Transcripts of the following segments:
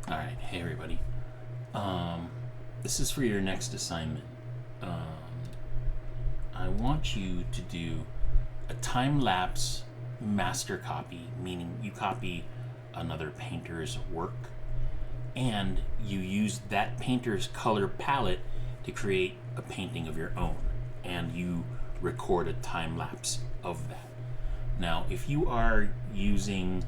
All right, hey everybody. This is for your next assignment. I want you to do a time lapse master copy, meaning you copy another painter's work and you use that painter's color palette to create a painting of your own, and you record a time lapse of that. Now, if you are using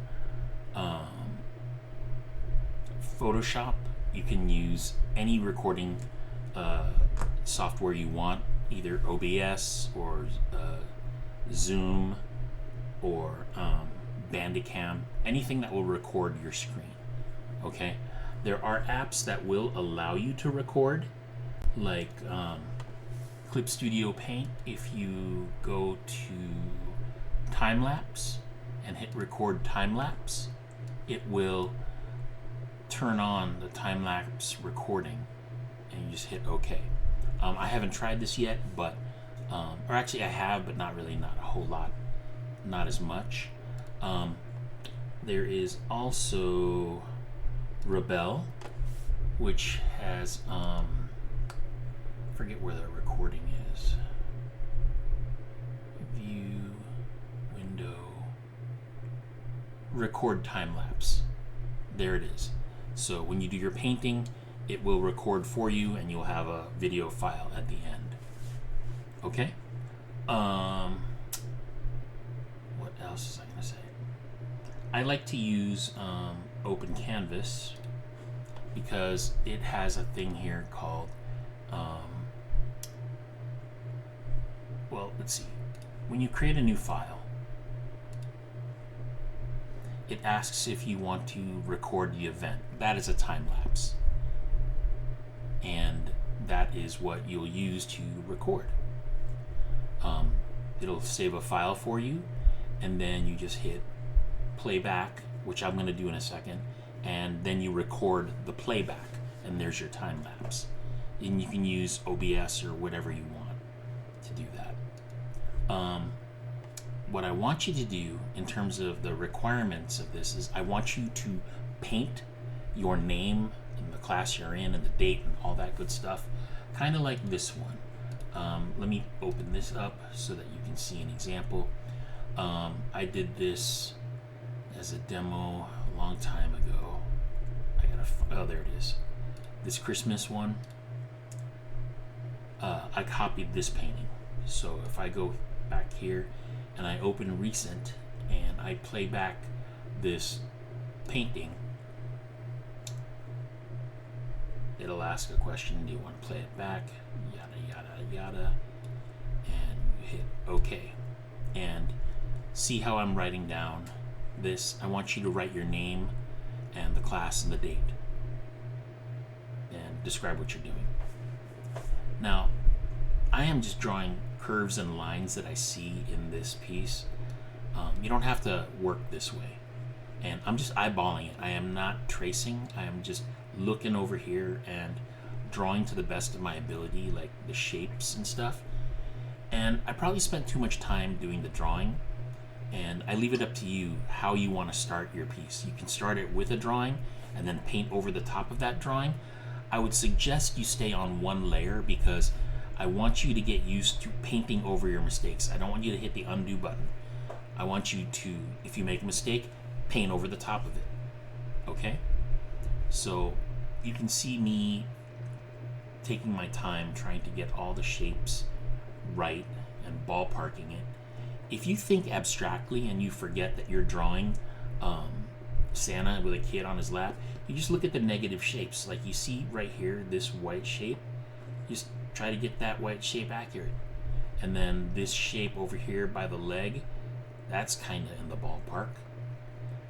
Photoshop, you can use any recording software you want, either OBS or Zoom or Bandicam, anything that will record your screen. Okay, there are apps that will allow you to record, like Clip Studio Paint. If you go to time lapse and hit record time lapse, it will turn on the time lapse recording, and you just hit OK. I haven't tried this yet, but or actually I have, but not really, not a whole lot, not as much. There is also Rebel, which has forget where the recording is. View, window, record time lapse. There it is. So when you do your painting, it will record for you, and you'll have a video file at the end. Okay. What else is I gonna say? I like to use Open Canvas because it has a thing here called well, let's see. When you create a new file, it asks if you want to record the event. That is a time lapse, and that is what you'll use to record. It'll save a file for you, and then you just hit playback, which I'm going to do in a second, and then you record the playback, and there's your time lapse. And you can use OBS or whatever you want to do that. What I want you to do in terms of the requirements of this is I want you to paint your name and the class you're in and the date and all that good stuff, kind of like this one. Let me open this up so that you can see an example. I did this as a demo a long time ago. Oh, there it is. This Christmas one. I copied this painting. So if I go back here and I open recent and I play back this painting, it'll ask a question. Do you want to play it back? Yada yada yada, and you hit OK. And see how I'm writing down this? I want you to write your name and the class and the date and describe what you're doing. Now, I am just drawing curves and lines that I see in this piece. You don't have to work this way. And I'm just eyeballing it. I am not tracing. I am just looking over here and drawing to the best of my ability, like the shapes and stuff. And I probably spent too much time doing the drawing, and I leave it up to you how you want to start your piece. You can start it with a drawing and then paint over the top of that drawing. I would suggest you stay on one layer because I want you to get used to painting over your mistakes. I don't want you to hit the undo button. I want you to, if you make a mistake, paint over the top of it. Okay? So you can see me taking my time trying to get all the shapes right and ballparking it. If you think abstractly and you forget that you're drawing Santa with a kid on his lap, you just look at the negative shapes. Like you see right here, this white shape. Just try to get that white shape accurate. And then this shape over here by the leg, that's kind of in the ballpark.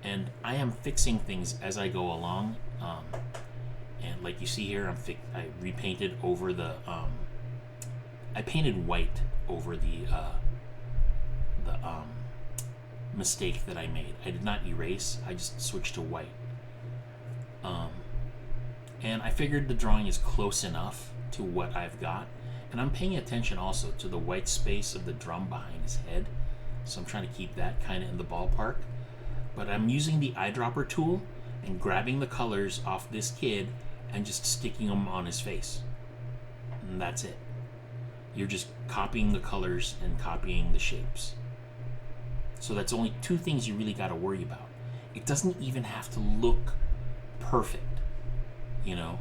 And I am fixing things as I go along. And like you see here, I repainted over the I painted white over the mistake that I made. I did not erase. I just switched to white. And I figured the drawing is close enough to what I've got. And I'm paying attention also to the white space of the drum behind his head. So I'm trying to keep that kind of in the ballpark. But I'm using the eyedropper tool and grabbing the colors off this kid and just sticking them on his face. And that's it. You're just copying the colors and copying the shapes. So that's only two things you really got to worry about. It doesn't even have to look perfect. You know,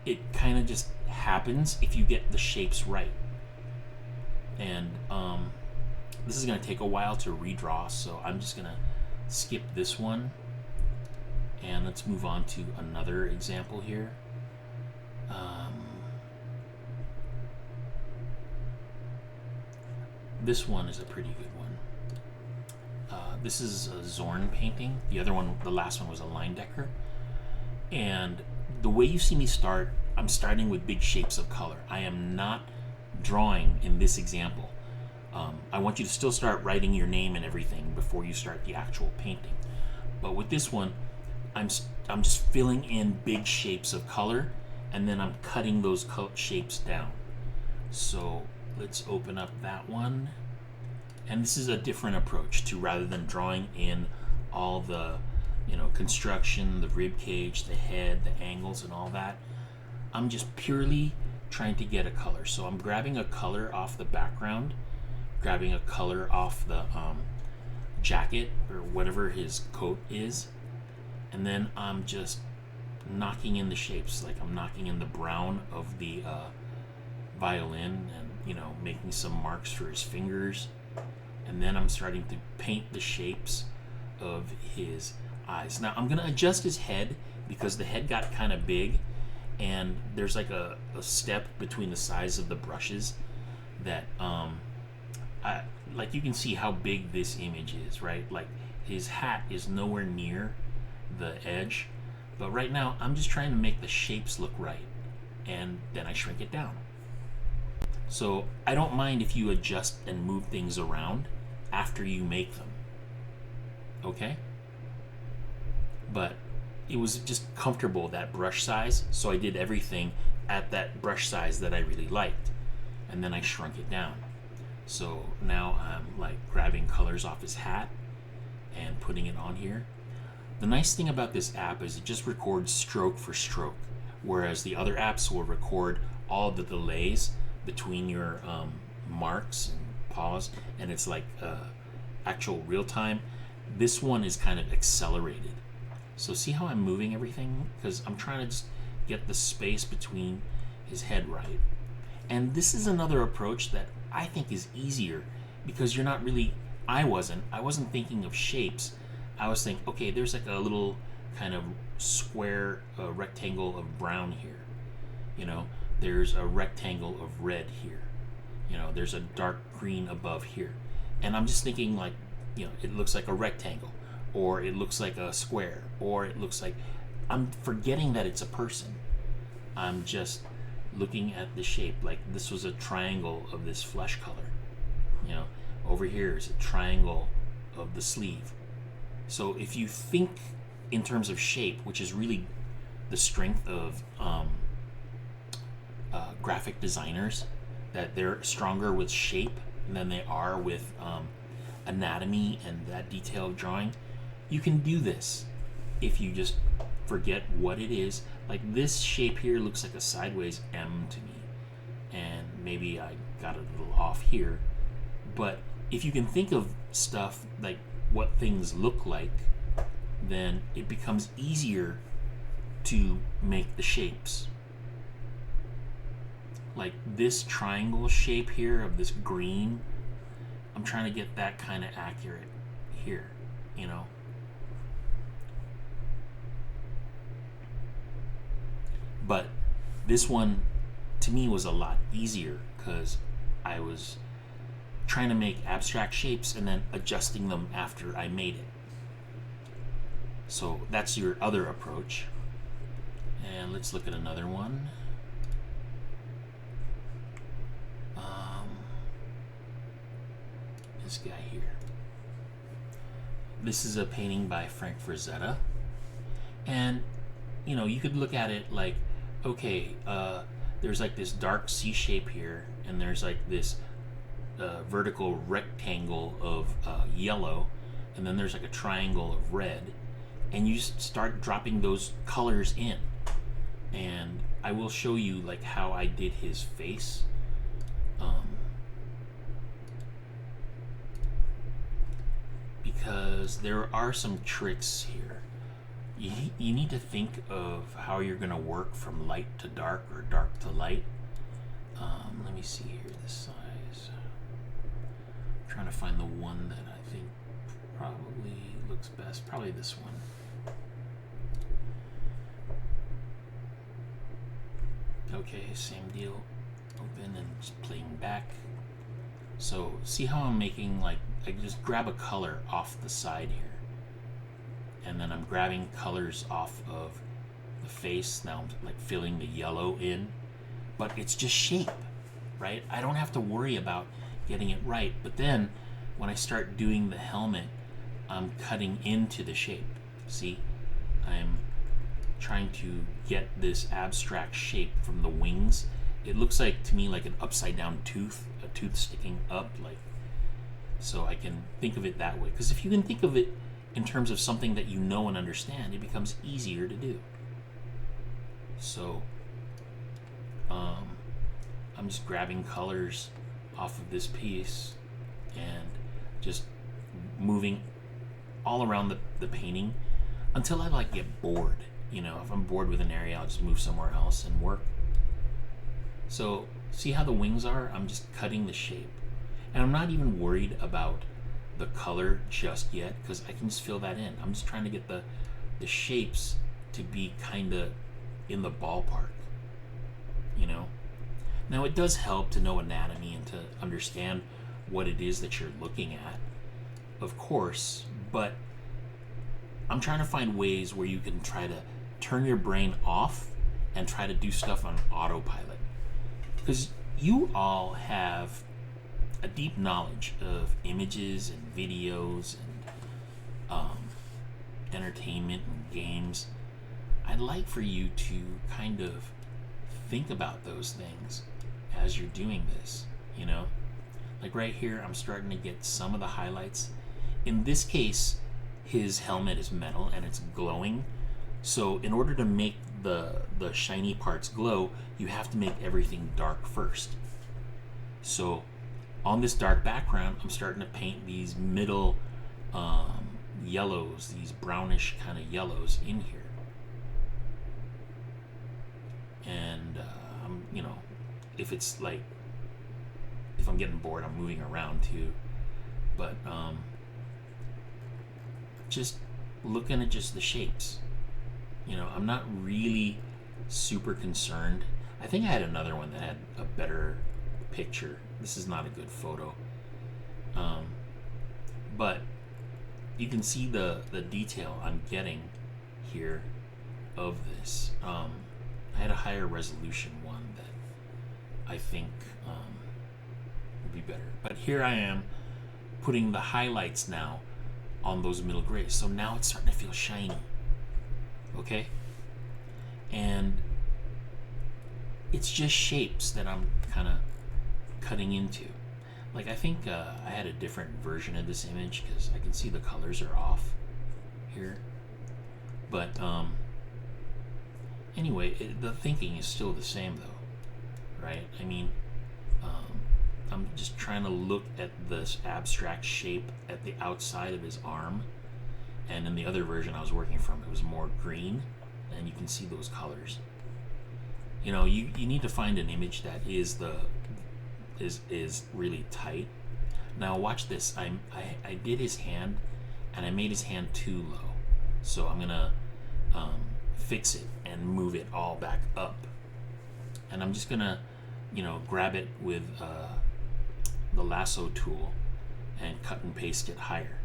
it kind of just happens if you get the shapes right. And this is going to take a while to redraw, so I'm just going to skip this one. And let's move on to another example here. This one is a pretty good one. This is a Zorn painting. The other one, the last one, was a Leyendecker. And the way you see me start, I'm starting with big shapes of color. I am not drawing in this example. I want you to still start writing your name and everything before you start the actual painting. But with this one, I'm just filling in big shapes of color, and then I'm cutting those shapes down. So let's open up that one. And this is a different approach to, rather than drawing in all the, construction, the rib cage, the head, the angles, and all that, I'm just purely trying to get a color. So I'm grabbing a color off the background, grabbing a color off the jacket or whatever his coat is, and then I'm just knocking in the shapes. Like I'm knocking in the brown of the violin, and making some marks for his fingers, and then I'm starting to paint the shapes of his eyes. Now I'm gonna adjust his head because the head got kind of big, and there's like a step between the size of the brushes that like you can see how big this image is, right? Like his hat is nowhere near the edge, but right now I'm just trying to make the shapes look right, and then I shrink it down. So I don't mind if you adjust and move things around after you make them, okay? But it was just comfortable, that brush size, so I did everything at that brush size that I really liked, and then I shrunk it down. So now I'm like grabbing colors off his hat and putting it on here. The nice thing about this app is it just records stroke for stroke, whereas the other apps will record all the delays between your marks and pause, and it's like actual real time. This one is kind of accelerated. So see how I'm moving everything? Because I'm trying to just get the space between his head right. And this is another approach that I think is easier, because you're not really, I wasn't thinking of shapes. I was thinking, okay, there's like a little kind of square rectangle of brown here. There's a rectangle of red here. There's a dark green above here. And I'm just thinking like, it looks like a rectangle, or it looks like a square, or it looks like, I'm forgetting that it's a person. I'm just looking at the shape. Like this was a triangle of this flesh color. Over here is a triangle of the sleeve. So if you think in terms of shape, which is really the strength of graphic designers, that they're stronger with shape than they are with anatomy and that detailed drawing, you can do this if you just forget what it is. Like this shape here looks like a sideways M to me, and maybe I got it a little off here, but if you can think of stuff like what things look like, then it becomes easier to make the shapes. Like this triangle shape here of this green, I'm trying to get that kind of accurate here, But this one, to me, was a lot easier because I was trying to make abstract shapes and then adjusting them after I made it. So that's your other approach. And let's look at another one. This guy here. This is a painting by Frank Frazetta. And, you could look at it like, okay, there's like this dark C shape here, and there's like this vertical rectangle of yellow, and then there's like a triangle of red, and you start dropping those colors in. And I will show you like how I did his face. Because there are some tricks here. You need to think of how you're going to work from light to dark or dark to light. Let me see here, the size. I'm trying to find the one that I think probably looks best. Probably this one. Okay, same deal. Open and just playing back. So see how I'm making, like, I just grab a color off the side here. And then I'm grabbing colors off of the face. Now I'm like filling the yellow in. But it's just shape, right? I don't have to worry about getting it right. But then when I start doing the helmet, I'm cutting into the shape. See? I'm trying to get this abstract shape from the wings. It looks like, to me, like an upside down tooth, a tooth sticking up, like, so I can think of it that way. Because if you can think of it in terms of something that you know and understand, it becomes easier to do. So I'm just grabbing colors off of this piece and just moving all around the painting until I like get bored. You know, if I'm bored with an area, I'll just move somewhere else and work. So see how the wings are? I'm just cutting the shape. And I'm not even worried about the color just yet, because I can just fill that in. I'm just trying to get the shapes to be kind of in the ballpark, you know? Now, it does help to know anatomy and to understand what it is that you're looking at, of course, but I'm trying to find ways where you can try to turn your brain off and try to do stuff on autopilot. Because you all have a deep knowledge of images and videos and entertainment and games. I'd like for you to kind of think about those things as you're doing this, you know? Like right here, I'm starting to get some of the highlights. In this case, his helmet is metal and it's glowing. So in order to make the shiny parts glow, you have to make everything dark first. So on this dark background, I'm starting to paint these middle yellows, these brownish kind of yellows in here. And you know, if it's like, if I'm getting bored, I'm moving around too. But just looking at just the shapes. You know, I'm not really super concerned. I think I had another one that had a better picture. This is not a good photo. But you can see the detail I'm getting here of this. I had a higher resolution one that I think would be better. But here I am putting the highlights now on those middle grays. So now it's starting to feel shiny. Okay? And it's just shapes that I'm kind of cutting into. Like, I think I had a different version of this image because I can see the colors are off here. But anyway, the thinking is still the same though, right? I mean, I'm just trying to look at this abstract shape at the outside of his arm. And in the other version I was working from, it was more green, and you can see those colors. You know, you need to find an image that is really tight. Now watch this. I did his hand, and I made his hand too low. So I'm gonna fix it and move it all back up. And I'm just gonna, you know, grab it with the lasso tool and cut and paste it higher.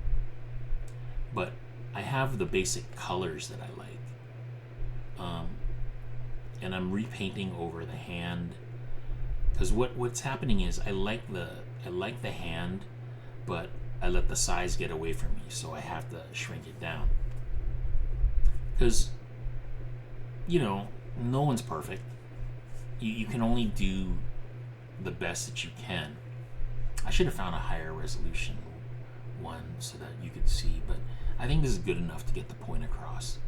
But I have the basic colors that I like. And I'm repainting over the hand, because what's happening is I like the hand, but I let the size get away from me, so I have to shrink it down. Because, you know, no one's perfect. You can only do the best that you can. I should have found a higher resolution one so that you could see, but I think this is good enough to get the point across.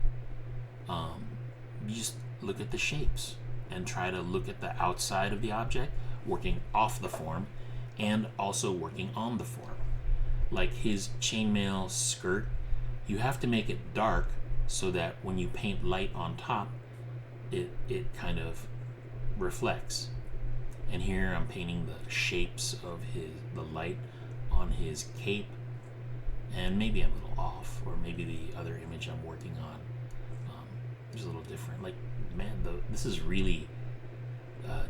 You just look at the shapes and try to look at the outside of the object, working off the form, and also working on the form. Like his chainmail skirt, you have to make it dark so that when you paint light on top, it kind of reflects. And here I'm painting the shapes of the light on his cape, and maybe I'm a little off, or maybe the other image I'm working on is a little different. Like, man, this is really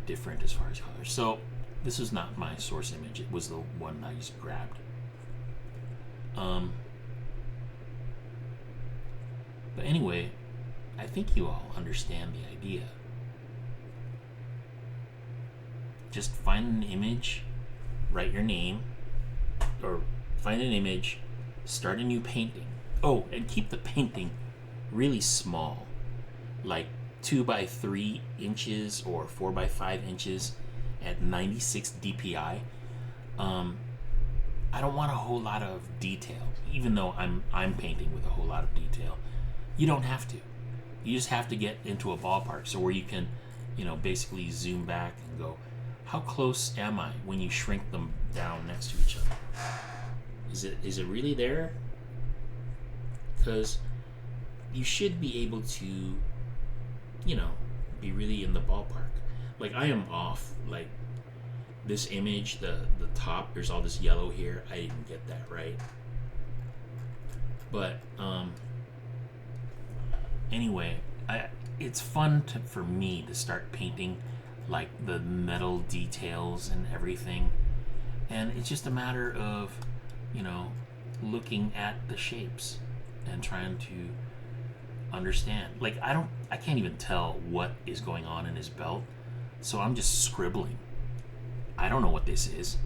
different as far as colors. So this is not my source image. It was the one I just grabbed. But anyway, I think you all understand the idea. Just find an image, write your name, or find an image, start a new painting. Oh, and keep the painting really small, like 2 by 3 inches or 4 by 5 inches at 96 DPI. I don't want a whole lot of detail, even though I'm painting with a whole lot of detail. You don't have to. You just have to get into a ballpark, so where you can, basically zoom back and go, how close am I when you shrink them down next to each other? Is it really there? Because you should be able to, be really in the ballpark. Like, I am off. Like, this image, the top, there's all this yellow here. I didn't get that right. But anyway, it's fun for me to start painting like the metal details and everything, and it's just a matter of looking at the shapes and trying to understand. Like, I can't even tell what is going on in his belt, so I'm just scribbling. I don't know what this is,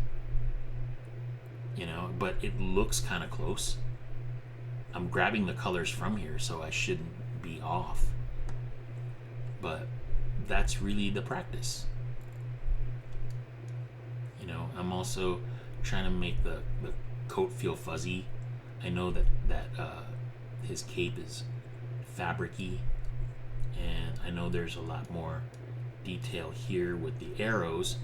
but it looks kind of close. I'm grabbing the colors from here, so I shouldn't be off. But that's really the practice. I'm also trying to make the coat feel fuzzy. I know that his cape is fabricy, and I know there's a lot more detail here with the arrows,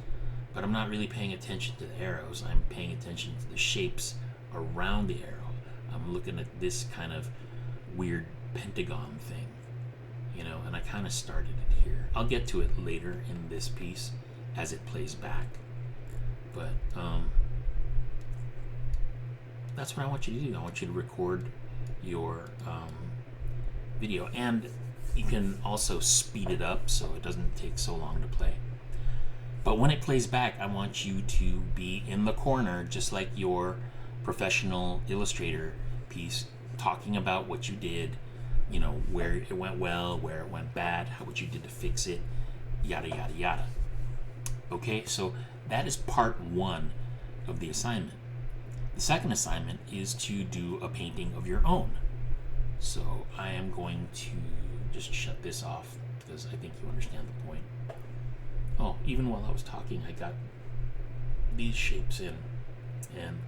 but I'm not really paying attention to the arrows. I'm paying attention to the shapes around the arrow. I'm looking at this kind of weird pentagon thing, and I kind of started it here. I'll get to it later in this piece as it plays back, but that's what I want you to do. I want you to record your video, and you can also speed it up so it doesn't take so long to play. But when it plays back, I want you to be in the corner, just like your professional illustrator piece, talking about what you did, where it went well, where it went bad, what you did to fix it, yada, yada, yada. Okay, so that is part 1 of the assignment. The second assignment is to do a painting of your own. So I am going to just shut this off because I think you understand the point. Oh, even while I was talking, I got these shapes in, and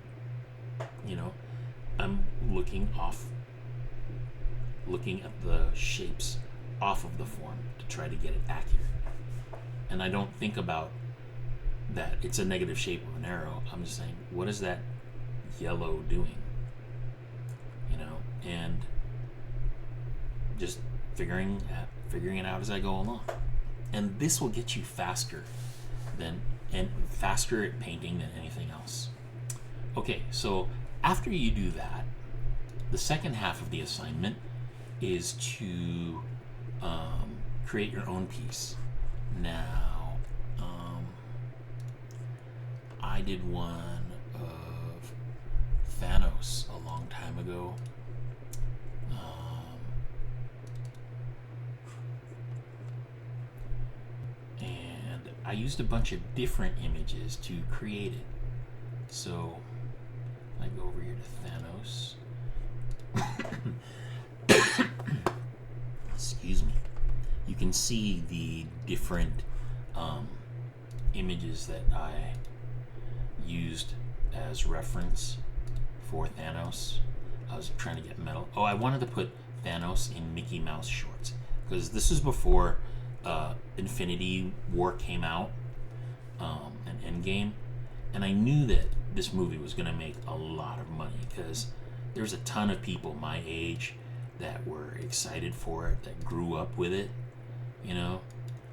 I'm looking at the shapes off of the form to try to get it accurate. And I don't think about that it's a negative shape of an arrow. I'm just saying, what is that yellow doing? And just figuring it out as I go along. And this will get you faster at painting than anything else. Okay, so after you do that, the second half of the assignment is to create your own piece. Now, I did one of Thanos a long time ago. And I used a bunch of different images to create it. So I go over here to Thanos. Excuse me. You can see the different images that I used as reference for Thanos. I was trying to get metal. Oh, I wanted to put Thanos in Mickey Mouse shorts because this is before Infinity War came out, and Endgame, and I knew that this movie was going to make a lot of money because there's a ton of people my age that were excited for it, that grew up with it, you know.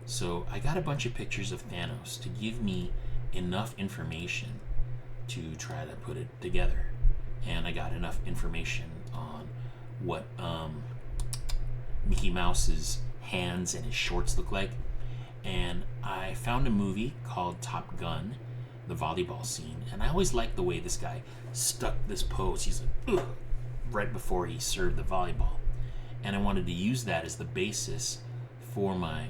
So I got a bunch of pictures of Thanos to give me enough information to try to put it together. And I got enough information on what Mickey Mouse's hands and his shorts look like. And I found a movie called Top Gun, the volleyball scene. And I always liked the way this guy stuck this pose. He's like, ugh, right before he served the volleyball. And I wanted to use that as the basis for my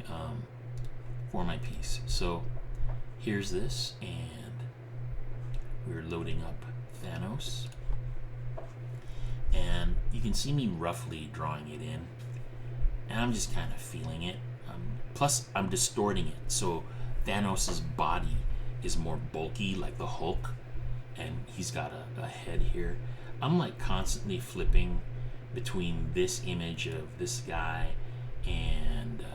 piece. So here's this, and we're loading up Thanos. And you can see me roughly drawing it in, and I'm just kind of feeling it. Plus, I'm distorting it, so Thanos' body is more bulky, like the Hulk, and he's got a head here. I'm like constantly flipping between this image of this guy and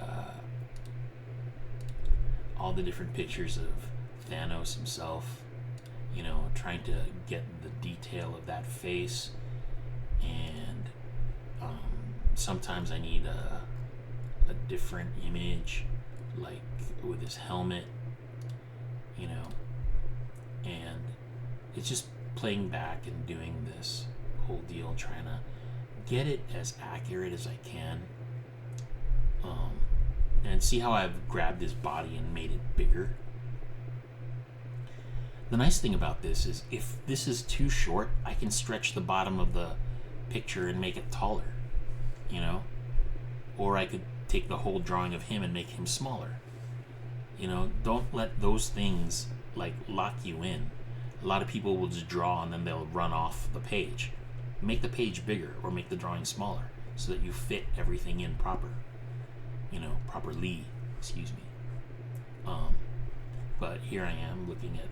all the different pictures of Thanos himself, you know, trying to get the detail of that face. And sometimes I need a different image, like with his helmet, you know, and it's just playing back and doing this whole deal, trying to get it as accurate as I can, and see how I've grabbed his body and made it bigger. The nice thing about this is if this is too short, I can stretch the bottom of the picture and make it taller, you know, or I could take the whole drawing of him and make him smaller. You know, don't let those things like lock you in. A lot of people will just draw and then they'll run off the page. Make the page bigger or make the drawing smaller so that you fit everything in properly, excuse me. But here I am looking at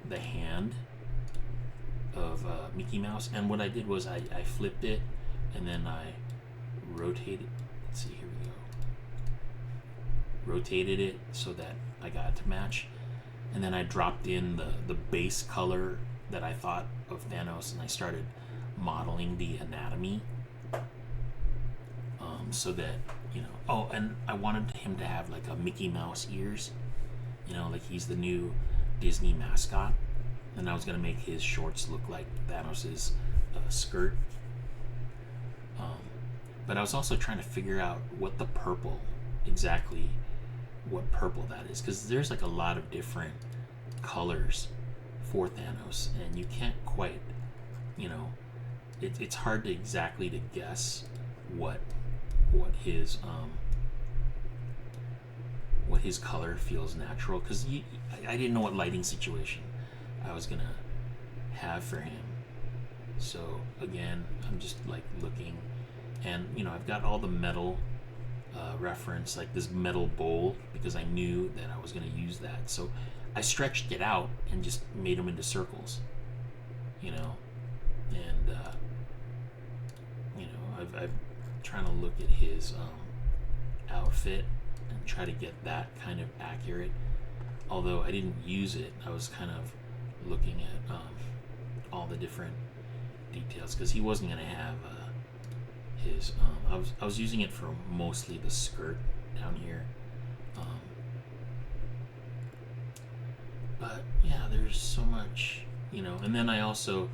the hand of Mickey Mouse, and what I did was I flipped it and then I rotated. Let's see, here we go. Rotated it so that I got it to match, and then I dropped in the base color that I thought of Thanos, and I started modeling the anatomy, so that, you know. Oh, and I wanted him to have like a Mickey Mouse ears, you know, like he's the new Disney mascot. And I was gonna make his shorts look like Thanos's skirt. But I was also trying to figure out what purple that is, because there's like a lot of different colors for Thanos, and you can't quite, you know, it's hard to exactly to guess what his color feels natural, because I didn't know what lighting situation I was gonna have for him. So again, I'm just like looking, and you know, I've got all the metal reference, like this metal bowl, because I knew that I was gonna use that. So I stretched it out and just made them into circles, you know, and you know, I've trying to look at his outfit and try to get that kind of accurate. Although I didn't use it, I was kind of looking at all the different details, because he wasn't going to have his I was using it for mostly the skirt down here, but yeah, there's so much, you know. And then I also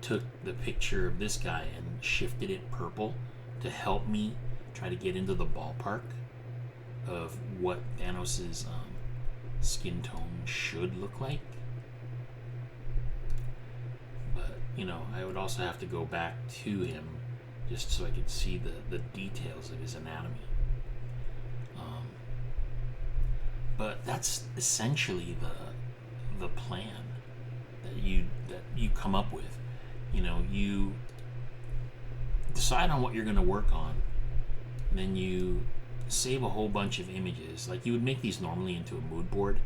took the picture of this guy and shifted it purple to help me try to get into the ballpark of what Thanos's skin tone should look like. But you know, I would also have to go back to him just so I could see the details of his anatomy. But that's essentially the plan that you come up with. You know, you decide on what you're going to work on, and then you save a whole bunch of images. Like you would make these normally into a mood board,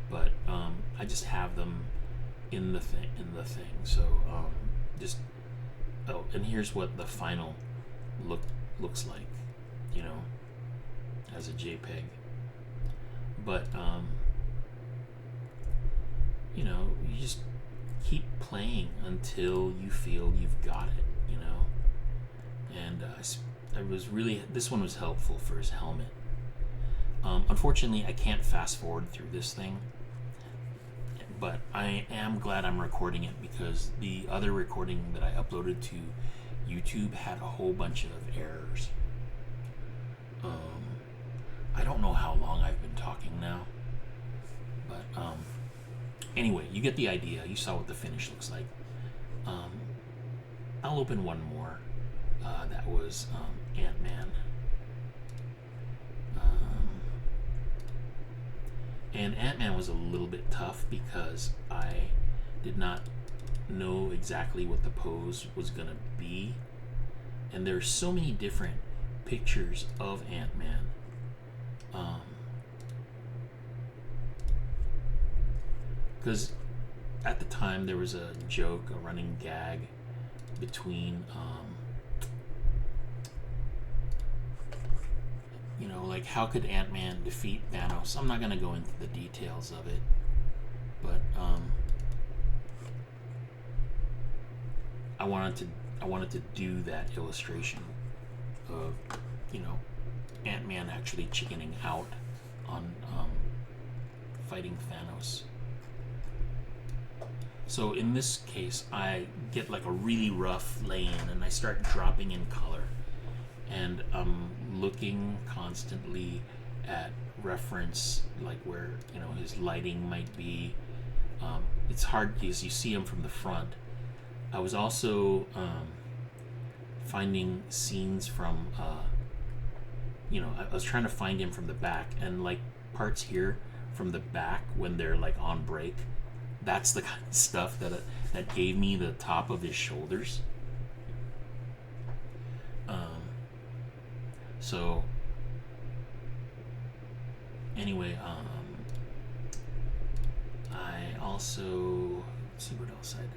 but I just have them in the thing. So just oh, and here's what the final looks like, you know, as a JPEG. But you know, you just keep playing until you feel you've got it, you know. And I was really, this one was helpful for his helmet. Unfortunately, I can't fast forward through this thing, but I am glad I'm recording it, because the other recording that I uploaded to YouTube had a whole bunch of errors. I don't know how long I've been talking now, but anyway, you get the idea. You saw what the finish looks like. I'll open one more. That was Ant-Man. And Ant-Man was a little bit tough because I did not know exactly what the pose was going to be. And there's so many different pictures of Ant-Man. Because at the time there was a joke, a running gag between, you know, like, how could Ant-Man defeat Thanos? I'm not going to go into the details of it, but I wanted to do that illustration of, you know, Ant-Man actually chickening out on fighting Thanos. So in this case, I get like a really rough lay-in and I start dropping in color, and I'm looking constantly at reference, like where, you know, his lighting might be. It's hard because you see him from the front. I was also finding scenes from, you know, I was trying to find him from the back, and like parts here from the back when they're like on break. That's the kind of stuff that gave me the top of his shoulders. So anyway, I also, let's see what else I did.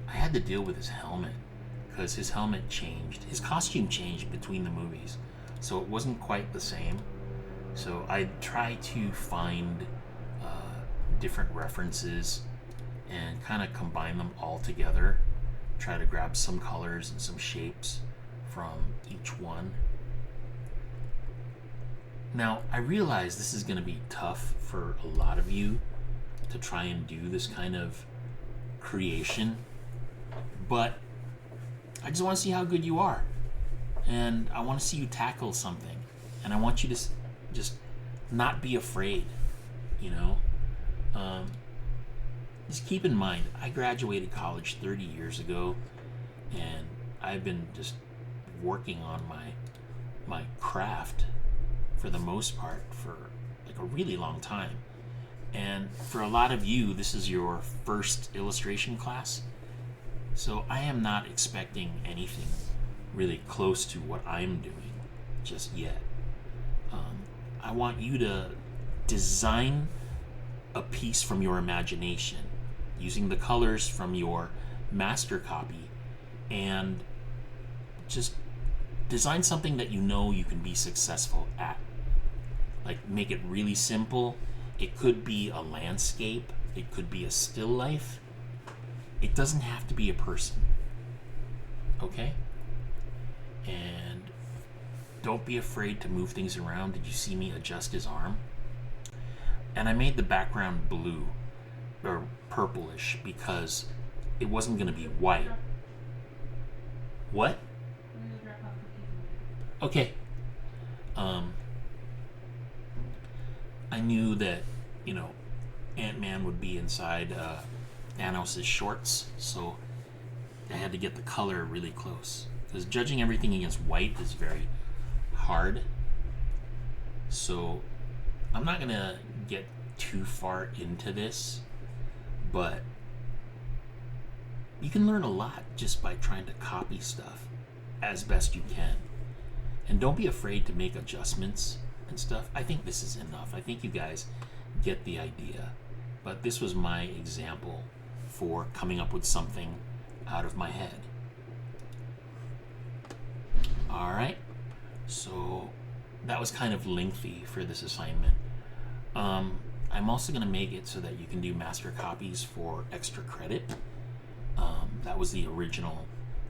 I had to deal with his helmet, because his helmet changed. His costume changed between the movies, so it wasn't quite the same. So I tried to find different references and kind of combine them all together. Try to grab some colors and some shapes from each one. Now, I realize this is going to be tough for a lot of you to try and do this kind of creation, but I just want to see how good you are. And I want to see you tackle something. And I want you to just not be afraid, you know? Just keep in mind, I graduated college 30 years ago, and I've been just working on my craft for the most part for like a really long time. And for a lot of you, this is your first illustration class. So I am not expecting anything really close to what I'm doing just yet. I want you to design a piece from your imagination using the colors from your master copy, and just design something that you know you can be successful at. Like, make it really simple. It could be a landscape, it could be a still life. It doesn't have to be a person. Okay? And don't be afraid to move things around. Did you see me adjust his arm? And I made the background blue or purplish because it wasn't going to be white. What? Okay. I knew that, you know, Ant-Man would be inside Thanos' shorts, so I had to get the color really close. Because judging everything against white is very hard. So I'm not going to get too far into this, but you can learn a lot just by trying to copy stuff as best you can. And don't be afraid to make adjustments and stuff. I think this is enough. I think you guys get the idea. But this was my example for coming up with something out of my head. All right, so that was kind of lengthy for this assignment. I'm also going to make it so that you can do master copies for extra credit. That was the original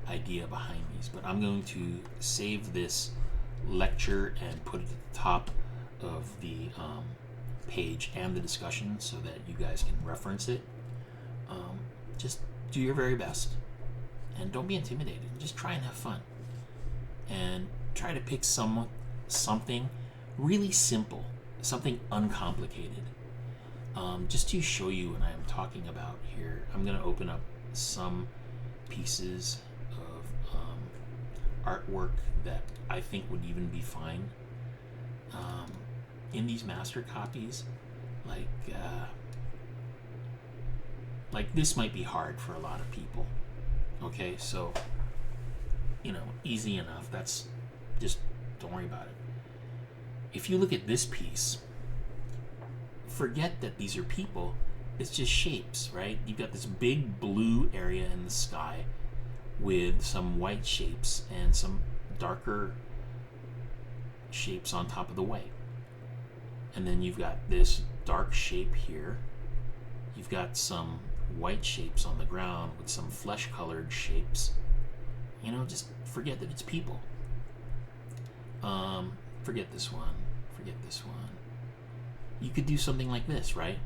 idea behind these, but I'm going to save this lecture and put it at the top of the page and the discussion so that you guys can reference it. Just do your very best and don't be intimidated. Just try and have fun and try to pick something really simple, something uncomplicated. Just to show you what I'm talking about here, I'm going to open up some pieces of artwork that I think would even be fine in these master copies. Like this might be hard for a lot of people. Okay, so easy enough. That's just, don't worry about it. If you look at this piece, forget that these are people. It's just shapes, right? You've got this big blue area in the sky with some white shapes and some darker shapes on top of the white. And then you've got this dark shape here. You've got some white shapes on the ground with some flesh-colored shapes. Just forget that it's people. Forget this one. Forget this one. You could do something like this, right?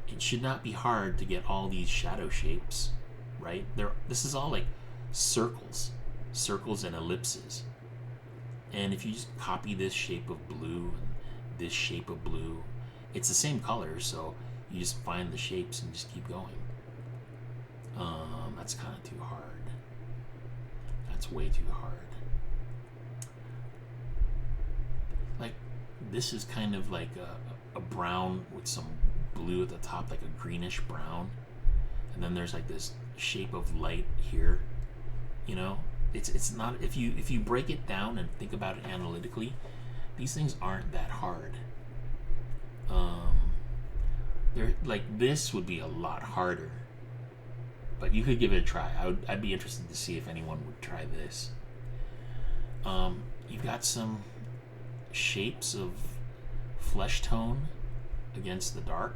It should not be hard to get all these shadow shapes, right? This is all like circles and ellipses. And if you just copy this shape of blue and this shape of blue, it's the same color, so you just find the shapes and just keep going. That's kind of too hard. That's way too hard. Like, this is kind of like a brown with some blue at the top, like a greenish brown. And then there's like this shape of light here. It's not, if you break it down and think about it analytically, these things aren't that hard. They're like, this would be a lot harder, but you could give it a try. I'd be interested to see if anyone would try this. You've got some shapes of flesh tone against the dark,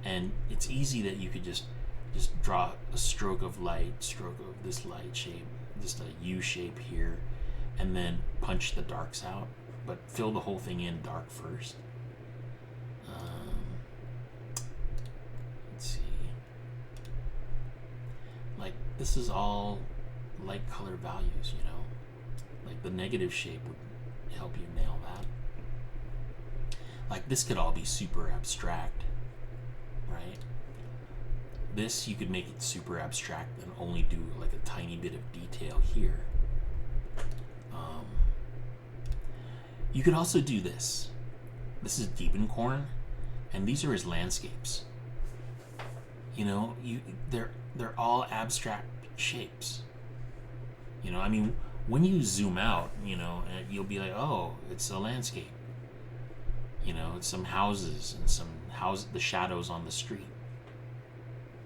and it's easy that you could just draw a stroke of this light shape, just a U shape here, and then punch the darks out, but fill the whole thing in dark first. Let's see. Like, this is all light color values, Like, the negative shape would help you nail that. Like, this could all be super abstract, right? This, you could make it super abstract and only do like a tiny bit of detail here. You could also do this. This is Diebenkorn, and these are his landscapes. They're all abstract shapes. I mean, when you zoom out, you'll be like, oh, it's a landscape. It's some houses and the shadows on the street,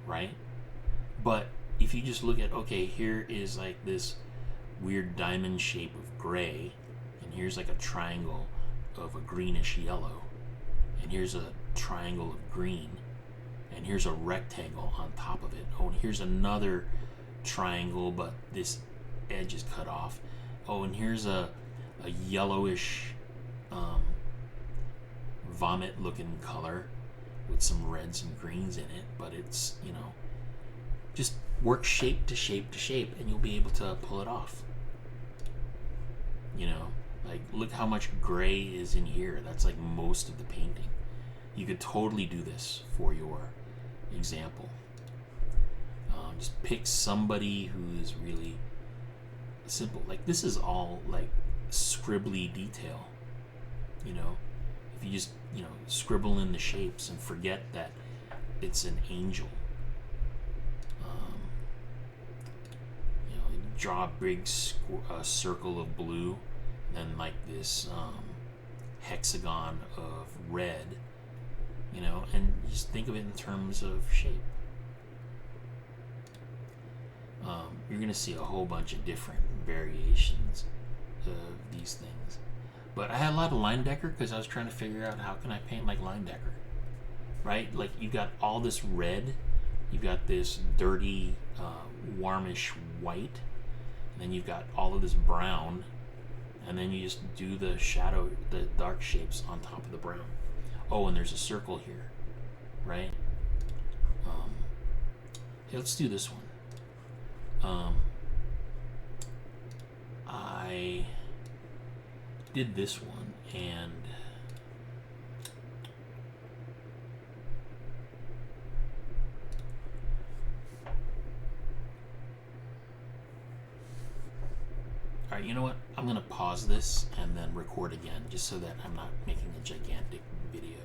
right? But if you just look at, okay, here is like this weird diamond shape of gray, and here's like a triangle of a greenish yellow, and here's a triangle of green, and here's a rectangle on top of it. Oh, and here's another triangle, but this edge is cut off. Oh, and here's a yellowish vomit looking color with some reds and greens in it, but it's, just work shape to shape to shape and you'll be able to pull it off. Like, look how much gray is in here. That's like most of the painting. You could totally do this for your example. Just pick somebody who's really simple. Like, this is all like scribbly detail. If you just scribble in the shapes and forget that it's an angel. Draw a big circle of blue, then like this hexagon of red, and just think of it in terms of shape. you're going to see a whole bunch of different variations of these things. But I had a lot of Leyendecker because I was trying to figure out how can I paint like Leyendecker, right? Like you got all this red, you've got this dirty, warmish white, and then you've got all of this brown, and then you just do the shadow, the dark shapes on top of the brown. Oh, and there's a circle here, right? Hey, let's do this one. I did this one, and all right, you know what? I'm gonna pause this and then record again, just so that I'm not making a gigantic video.